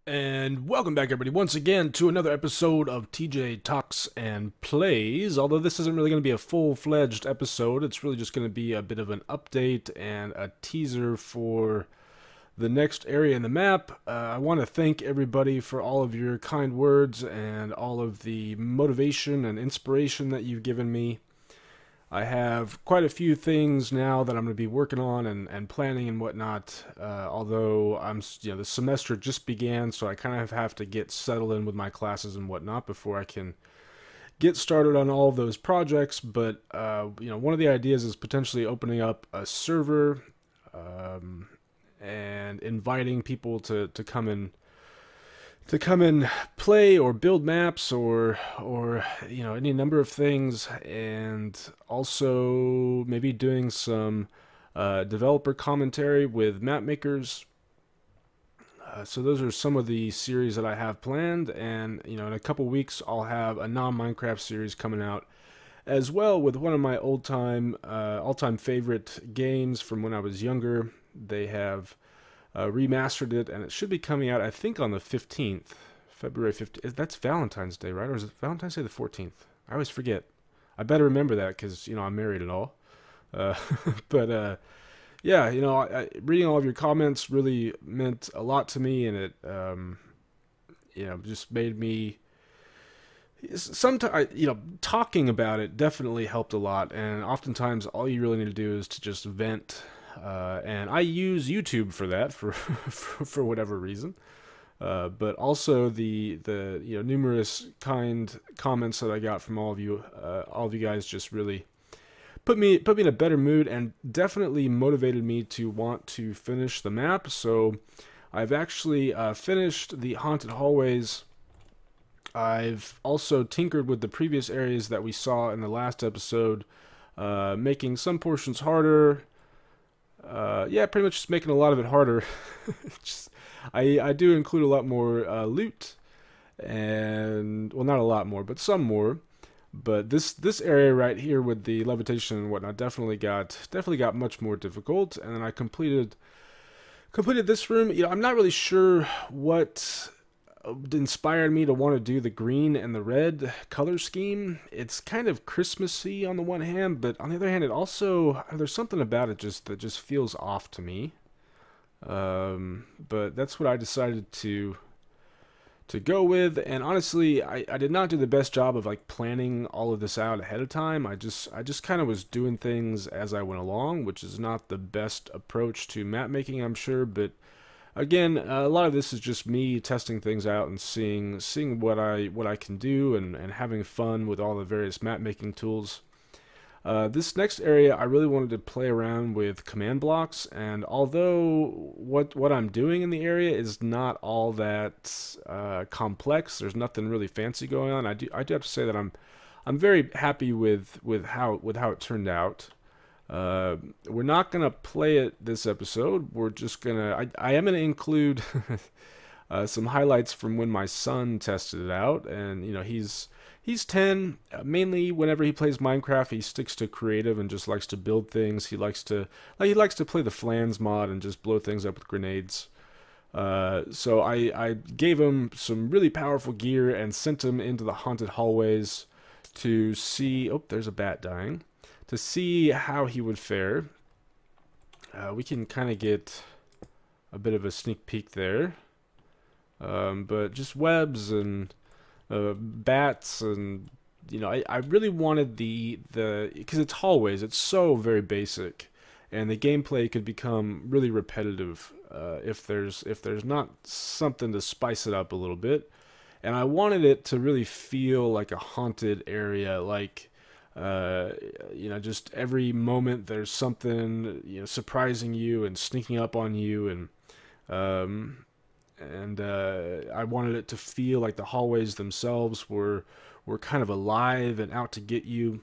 And welcome back, everybody, once again to another episode of TJ Talks and Plays. Although this isn't really going to be a full-fledged episode, it's really just going to be a bit of an update and a teaser for the next area in the map. I want to thank everybody for all of your kind words and all of the motivation and inspiration that you've given me. I have quite a few things now that I'm going to be working on and planning and whatnot. Although the semester just began, so I kind of have to get settled in with my classes and whatnot before I can get started on all of those projects. But one of the ideas is potentially opening up a server and inviting people to come and play or build maps or any number of things, and also maybe doing some developer commentary with map makers. So those are some of the series that I have planned, and in a couple weeks I'll have a non-Minecraft series coming out as well with one of my all-time favorite games from when I was younger. They have remastered it, and it should be coming out, I think, on the 15th, February 15th. That's Valentine's Day, right? Or is it Valentine's Day the 14th? I always forget. I better remember that because, I'm married and all. Uh, but, yeah, reading all of your comments really meant a lot to me, and it, just made me. Sometimes, talking about it definitely helped a lot, and oftentimes all you really need to do is to just vent. And I use YouTube for that, for whatever reason. But also the numerous kind comments that I got from all of you guys just really put me in a better mood and definitely motivated me to want to finish the map. So I've actually finished the haunted hallways. I've also tinkered with the previous areas that we saw in the last episode, making some portions harder. Yeah, pretty much just making a lot of it harder. I do include a lot more loot, and well, not a lot more, but some more. But this area right here with the levitation and whatnot definitely got much more difficult. And then I completed this room. I'm not really sure what inspired me to want to do the green and the red color scheme. It's kind of Christmassy on the one hand, but on the other hand, it also, there's something about it that just feels off to me. But that's what I decided to go with. And honestly, I did not do the best job of like planning all of this out ahead of time. I just kind of was doing things as I went along, which is not the best approach to map making, I'm sure, but again, a lot of this is just me testing things out and seeing what I can do, and having fun with all the various map making tools. This next area, I really wanted to play around with command blocks, and although what I'm doing in the area is not all that complex, there's nothing really fancy going on. I do have to say that I'm very happy with how it turned out. We're not gonna play it this episode. We're just gonna. I am gonna include some highlights from when my son tested it out, and he's 10. Mainly, whenever he plays Minecraft, he sticks to creative and just likes to build things. He likes to play the Flans mod and just blow things up with grenades. So I gave him some really powerful gear and sent him into the haunted hallways to see. Oh, there's a bat dying. To see how he would fare. We can kind of get a bit of a sneak peek there. But just webs and bats, and I really wanted the because it's hallways, it's so very basic, and the gameplay could become really repetitive if there's not something to spice it up a little bit. And I wanted it to really feel like a haunted area, like just every moment there's something surprising you and sneaking up on you, and I wanted it to feel like the hallways themselves were kind of alive and out to get you.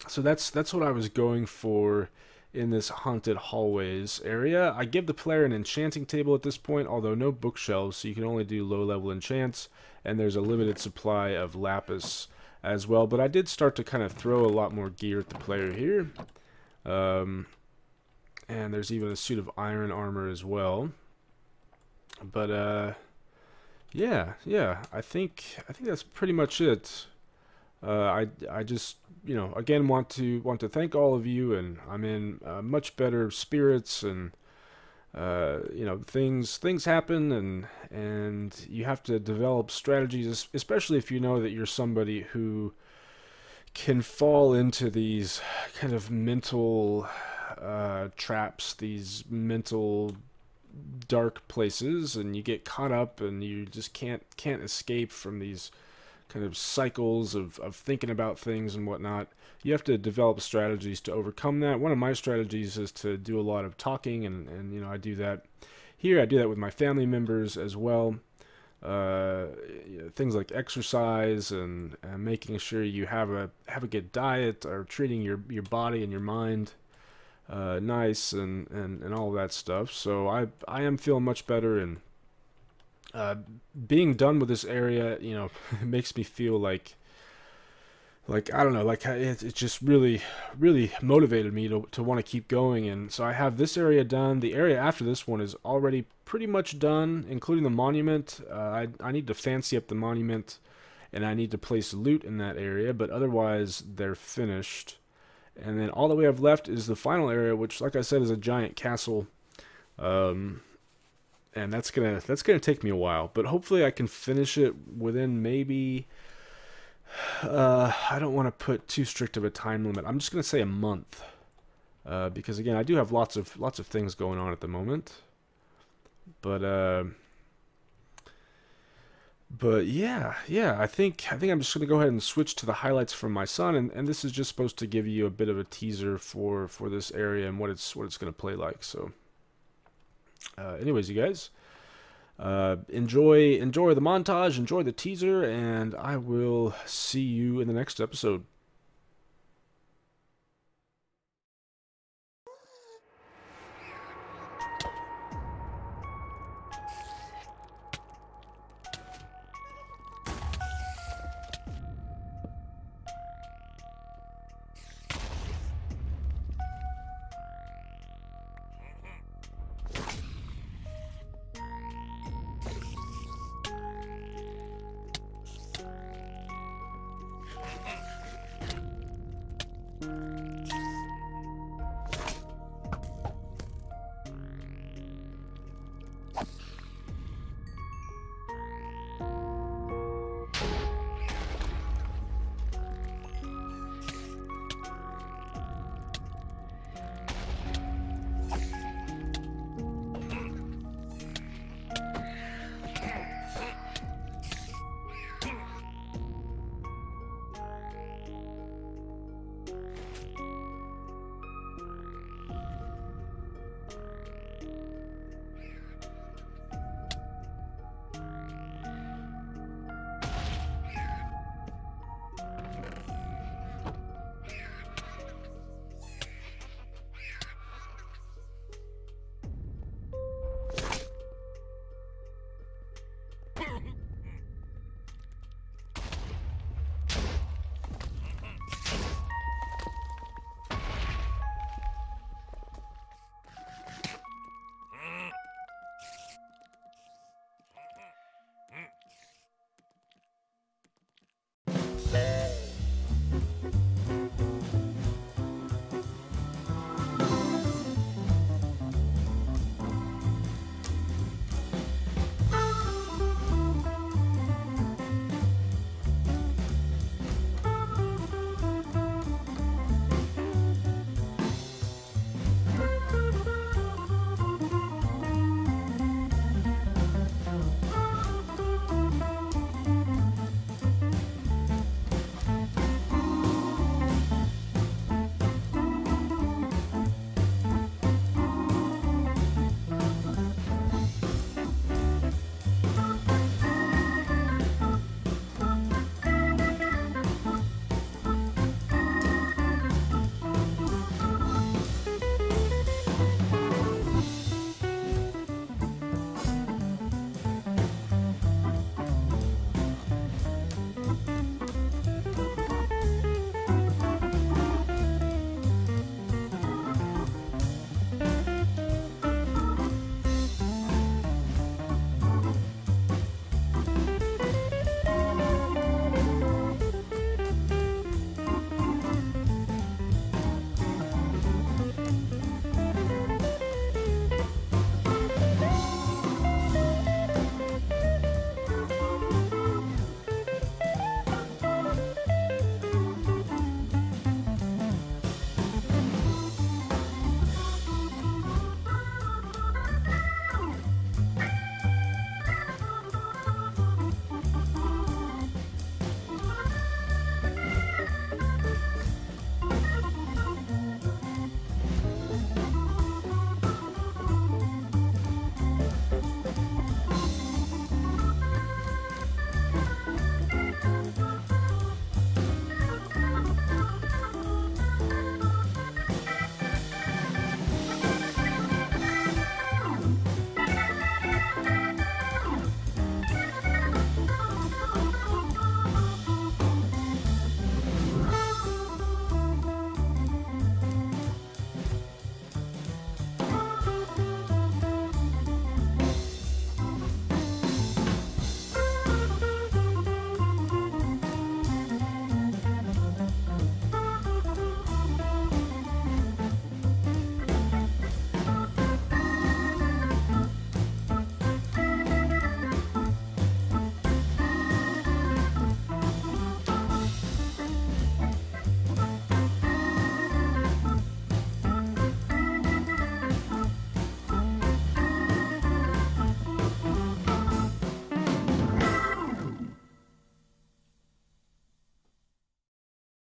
So that's what I was going for in this haunted hallways area. I give the player an enchanting table at this point, although no bookshelves, so you can only do low level enchants, and there's a limited supply of lapis as well. But I did start to kind of throw a lot more gear at the player here. And there's even a suit of iron armor as well. But Yeah. I think that's pretty much it. I just again want to thank all of you, and I'm in much better spirits, and things happen, and you have to develop strategies, especially if you know that you're somebody who can fall into these kind of mental traps, these mental dark places, and you get caught up, and you just can't escape from these kind of cycles of thinking about things and whatnot. You have to develop strategies to overcome that. One of my strategies is to do a lot of talking, and I do that here. I do that with my family members as well. Things like exercise, and making sure you have a good diet, or treating your body and your mind nice, and all of that stuff. So I am feeling much better, and being done with this area, it makes me feel like I don't know, like it just really motivated me to want to keep going. And so I have this area done. The area after this one is already pretty much done, including the monument. I need to fancy up the monument, and I need to place loot in that area, but otherwise they're finished. And then all that we have left is the final area, which, like I said, is a giant castle. And that's gonna take me a while, but hopefully I can finish it within maybe. I don't want to put too strict of a time limit. I'm just gonna say a month, because again, I do have lots of things going on at the moment. But yeah. I think I'm just gonna go ahead and switch to the highlights from my son, and this is just supposed to give you a bit of a teaser for this area and what it's gonna play like. So, anyways, you guys, enjoy the montage, enjoy the teaser, and I will see you in the next episode.